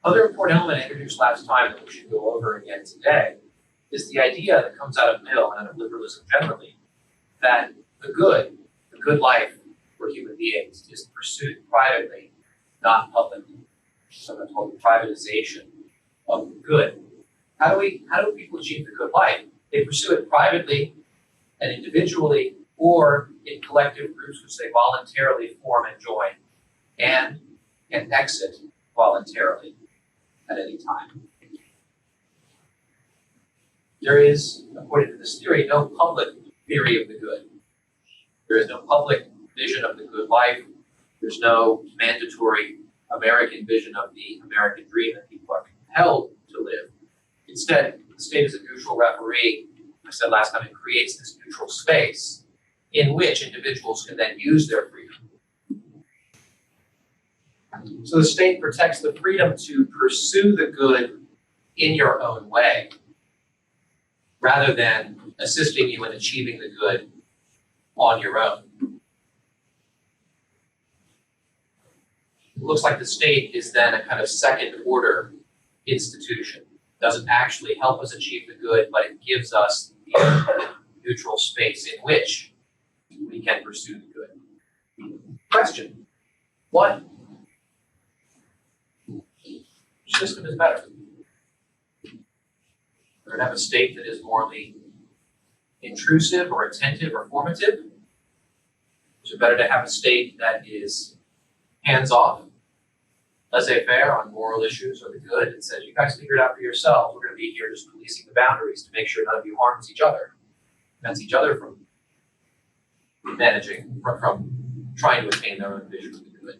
Other important element I introduced last time that we should go over again today is the idea that comes out of Mill and out of liberalism generally, that the good life for human beings is pursued privately, not publicly. So that's called the privatization of the good. How do people achieve the good life? They pursue it privately and individually, or in collective groups which they voluntarily form and join, and can exit voluntarily at any time. There is, according to this theory, no public theory of the good. There is no public vision of the good life. There's no mandatory American vision of the American dream that people are compelled to live. Instead, the state is a neutral referee. I said last time, it creates this neutral space in which individuals can then use their freedom. So the state protects the freedom to pursue the good in your own way, rather than assisting you in achieving the good on your own. It looks like the state is then a kind of second order institution. It doesn't actually help us achieve the good, but it gives us the neutral space in which we can pursue the good. Question: what system is better? We're going to have a state that is morally intrusive or attentive or formative? Is it better to have a state that is hands-off, laissez-faire on moral issues or the good, and says, you guys figure it out for yourselves. We're going to be here just policing the boundaries to make sure none of you harms each other, prevents each other from managing, from trying to attain their own vision of the good.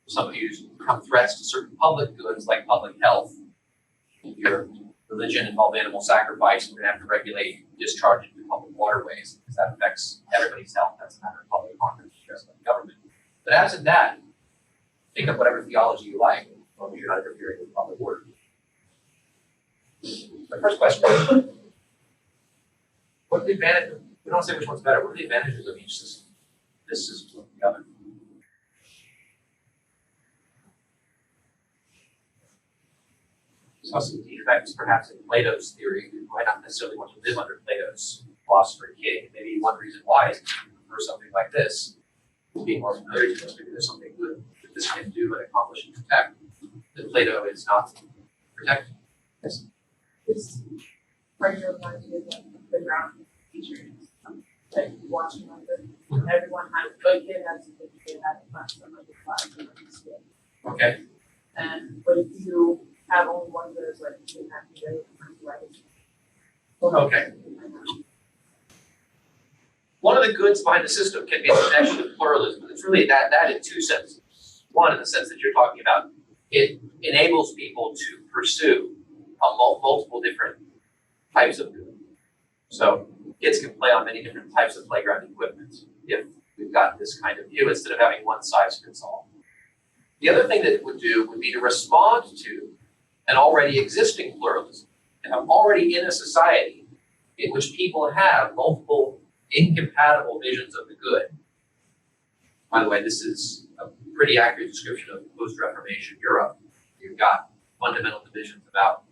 Some of you become threats to certain public goods like public health. If your religion involve animal sacrifice, we're going to have to regulate discharge into public waterways because that affects everybody's health. That's a matter of public harm, just like government. But absent that, think of whatever theology you like, as long as you're not interfering with public order. My first question: what are the advantages? We don't say which one's better. What are the advantages of each system? This system or the other? Saw some defects perhaps in Plato's theory. You might not necessarily want to live under Plato's philosopher king. Maybe one reason why is because you prefer something like this. Being more familiar to us, maybe there's something good that this can do and accomplish and protect that Plato is not protecting. Yes? It's part of your idea that the ground features like watching like this. Everyone has a kid has a kid has a class of like 5 and like skill. Okay. And but if you have only one that is like you have to go right. Okay. One of the goods behind the system can be the connection of pluralism. It's really that in two senses. One, in the sense that you're talking about, it enables people to pursue multiple different types of good. So kids can play on many different types of playground equipment if we've got this kind of view instead of having one size fits all. The other thing that it would do would be to respond to an already existing pluralism. And I'm already in a society in which people have multiple incompatible visions of the good. By the way, this is a pretty accurate description of post-Reformation Europe. You've got fundamental divisions about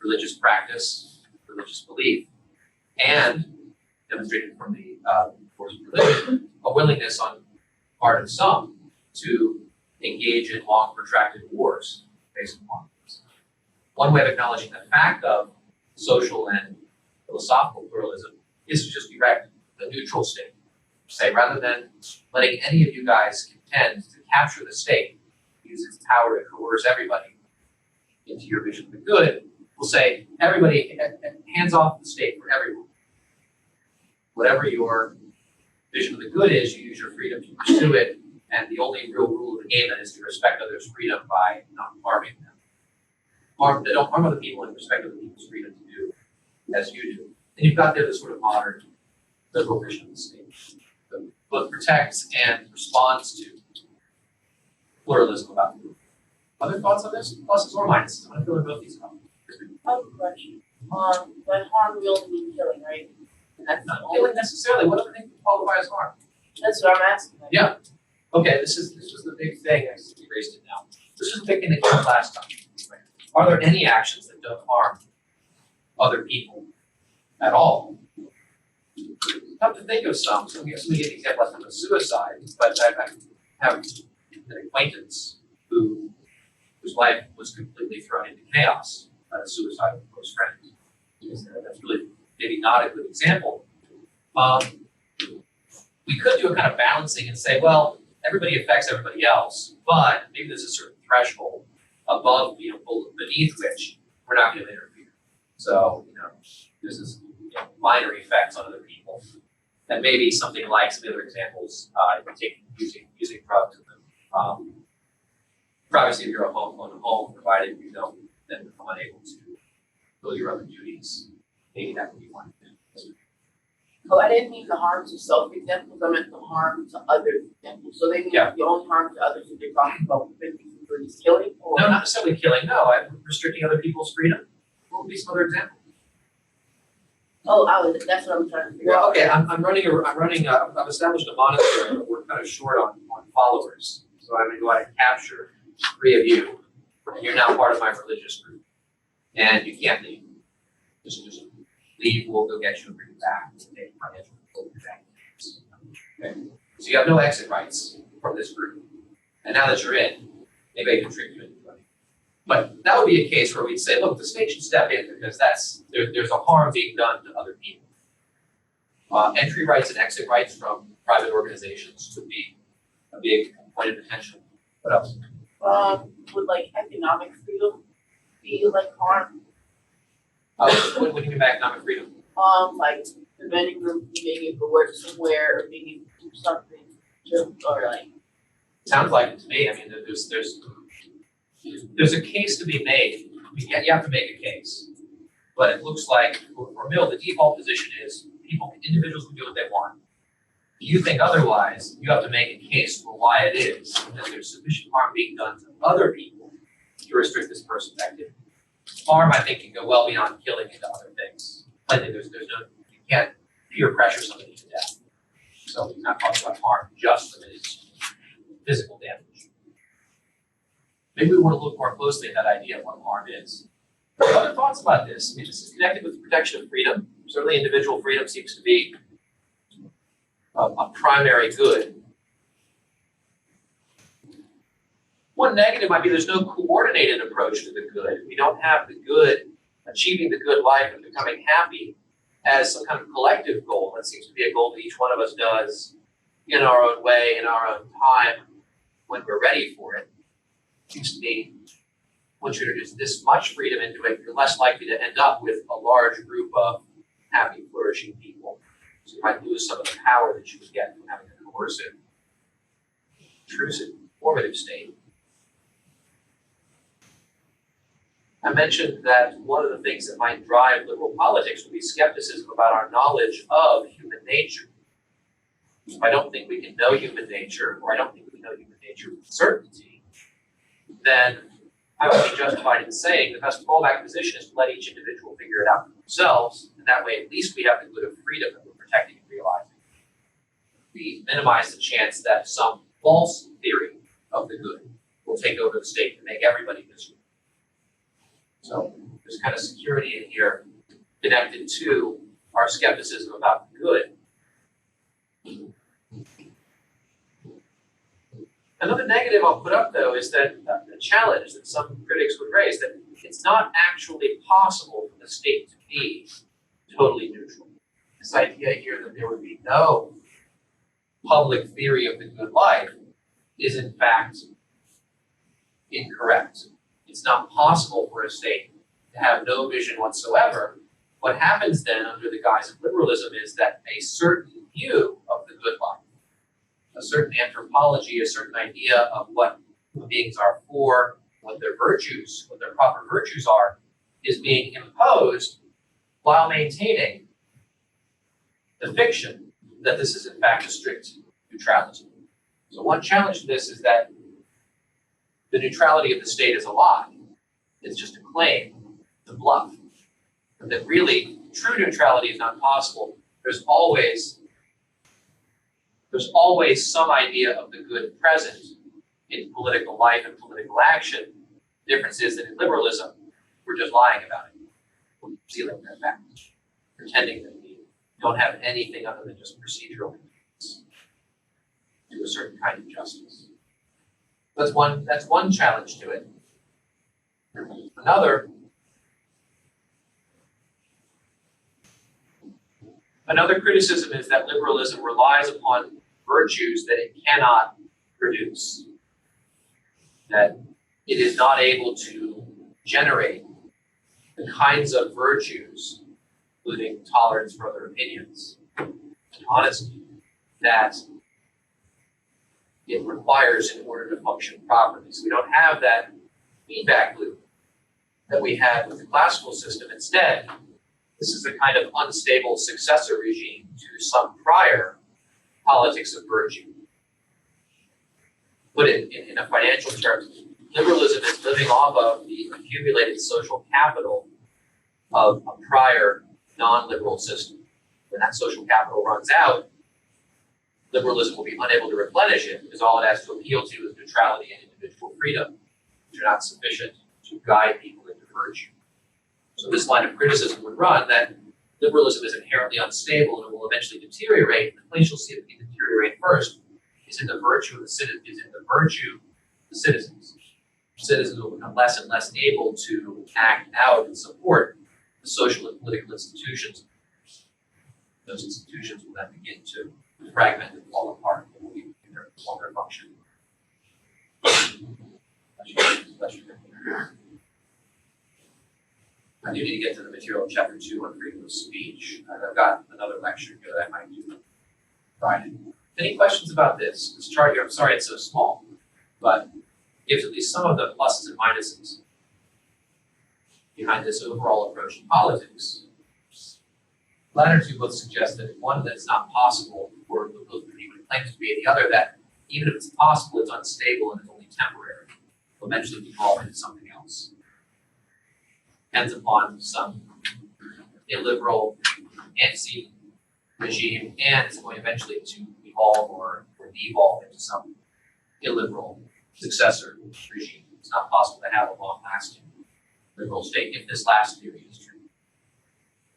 religious practice, religious belief, and demonstrated from the course of religion, a willingness on part of some to engage in long protracted wars based upon this. One way of acknowledging the fact of social and philosophical pluralism is to just erect a neutral state. Say, rather than letting any of you guys contend to capture the state, use its power to coerce everybody into your vision of the good, we'll say, everybody, hands off the state for everyone. Whatever your vision of the good is, you use your freedom to pursue it, and the only real rule of the game then is to respect others' freedom by not harming them. Don't harm other people and respect other people's freedom to do as you do. And you've got there the sort of modern liberal vision of the state. The book protects and responds to pluralism about the group. Other thoughts on this? Pluses or minuses? I'm going to fill in both these comments. I have a question. But harm will only mean killing, right? And that's Not killing necessarily. What other things qualify as harm? That's what I'm asking. Yeah. Okay, this was the big thing. I erased it now. This was the big thing that came up last time. Are there any actions that don't harm other people at all? I have to think of some. So let me give an example of suicide, but I have an acquaintance whose life was completely thrown into chaos by the suicide of a close friend. That's really maybe not a good example. We could do a kind of balancing and say, well, everybody affects everybody else, but maybe there's a certain threshold above, beneath which we're not going to interfere. So, there's this minor effects on other people. And maybe something like some other examples, using drugs, privacy of your own home, provided you don't then become unable to fulfill your other duties. Maybe that would be one thing. Oh, I didn't mean the harm to self examples, I meant the harm to others examples. So they mean the only harm to others that they're talking about is killing, or No, not necessarily killing, no, I'm restricting other people's freedom. What would be some other example? That's what I'm trying to figure out. Well, okay, I've established a monastery, but we're kind of short on followers. So I'm gonna go out and capture 3 of you, and you're now part of my religious group. And you can't leave. Just leave, we'll go get you and bring you back. We'll take financial control of your bank. Okay. So you have no exit rights from this group. And now that you're in, maybe I can trick you into money. But that would be a case where we'd say, look, the state should step in because there's a harm being done to other people. Entry rights and exit rights from private organizations would be a big point of attention. What else? Would like economic freedom be like harm? What do you mean by economic freedom? Like preventing them from being able to work somewhere or being able to do something, or like. Sounds like it to me. I mean, there's a case to be made. You have to make a case, but it looks like for Mill, the default position is individuals can do what they want. If you think otherwise, you have to make a case for why it is that there's sufficient harm being done to other people to restrict this person's activity. Harm, I think, can go well beyond killing into other things. I think you can't peer pressure somebody to death. So we're not talking about harm just limited to physical damage. Maybe we want to look more closely at that idea of what harm is. Other thoughts about this? I mean, this is connected with the protection of freedom. Certainly individual freedom seems to be a primary good. One negative might be there's no coordinated approach to the good. We don't have the good, achieving the good life and becoming happy as some kind of collective goal. That seems to be a goal that each one of us does in our own way, in our own time, when we're ready for it. It seems to me, once you introduce this much freedom into it, you're less likely to end up with a large group of happy, flourishing people. So you might lose some of the power that you would get from having a coercive, intrusive, formative state. I mentioned that one of the things that might drive liberal politics would be skepticism about our knowledge of human nature. If I don't think we can know human nature, or I don't think we know human nature with certainty, then I would be justified in saying the best fallback position is to let each individual figure it out for themselves, and that way at least we have the good of freedom that we're protecting and realizing. We minimize the chance that some false theory of the good will take over the state and make everybody miserable. So there's kind of security in here connected to our skepticism about the good. Another negative I'll put up, though, is that the challenge that some critics would raise, that it's not actually possible for the state to be totally neutral. This idea here that there would be no public theory of the good life is, in fact, incorrect. It's not possible for a state to have no vision whatsoever. What happens then under the guise of liberalism is that a certain view of the good life, a certain anthropology, a certain idea of what human beings are for, what their virtues, what their proper virtues are, is being imposed while maintaining the fiction that this is in fact a strict neutrality. So one challenge to this is that the neutrality of the state is a lie. It's just a claim, it's a bluff. And that really true neutrality is not possible. There's always some idea of the good present in political life and political action. The difference is that in liberalism, we're just lying about it. We're concealing that fact, pretending that we don't have anything other than just procedural limits to a certain kind of justice. That's one challenge to it. Another criticism is that liberalism relies upon virtues that it cannot produce, that it is not able to generate the kinds of virtues, including tolerance for other opinions and honesty, that it requires in order to function properly. So we don't have that feedback loop that we had with the classical system. Instead, this is a kind of unstable successor regime to some prior politics of virtue. Put it in a financial terms, liberalism is living off of the accumulated social capital of a prior non-liberal system. When that social capital runs out, liberalism will be unable to replenish it because all it has to appeal to is neutrality and individual freedom, which are not sufficient to guide people into virtue. So this line of criticism would run that liberalism is inherently unstable and it will eventually deteriorate. The place you'll see it deteriorate first is in the virtue of the citizens. Citizens will become less and less able to act out and support the social and political institutions. Those institutions will then begin to fragment and fall apart and will be in their longer function. I do need to get to the material in chapter 2 on freedom of speech. I've got another lecture here that I might do Friday. Any questions about this? This chart here, I'm sorry it's so small, but gives at least some of the pluses and minuses behind this overall approach to politics. The latter two both suggest that one, that it's not possible for liberalism to be what it claims to be, and the other that even if it's possible, it's unstable and it's only temporary. It will eventually devolve into something else. Depends upon some illiberal anti-regime, and it's going eventually to evolve or devolve into some illiberal successor regime. It's not possible to have a long-lasting liberal state if this last theory is true.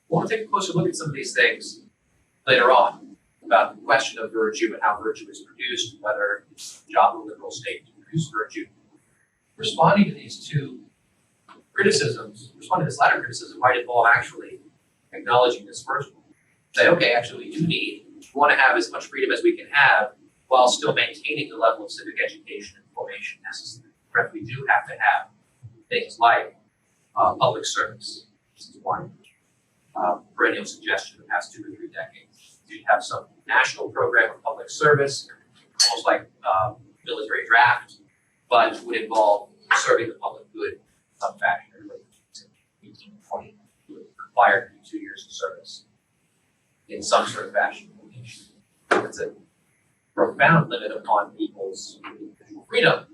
We'll want to take a closer look at some of these things later on about the question of virtue and how virtue is produced, whether it's the job of a liberal state to produce virtue. Responding to these two criticisms, responding to this latter criticism might involve actually acknowledging this first one. Say, okay, actually we want to have as much freedom as we can have while still maintaining the level of civic education and formation necessary. Correct? We do have to have things like public service. This is one perennial suggestion in the past 2 or 3 decades. You have some national program of public service, almost like military draft, but would involve serving the public good in some fashion. 18 to 20 would require 2 years of service in some sort of fashion. It's a profound limit upon people's individual freedom,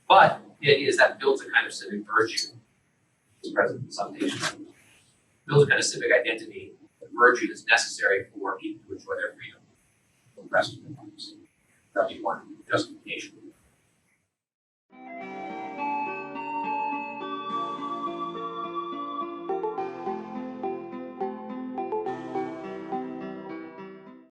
but the idea is that builds a kind of civic virtue. It's present in some nations. Builds a kind of civic identity, a virtue that's necessary for people to enjoy their freedom for the rest of their lives. That would be one justification.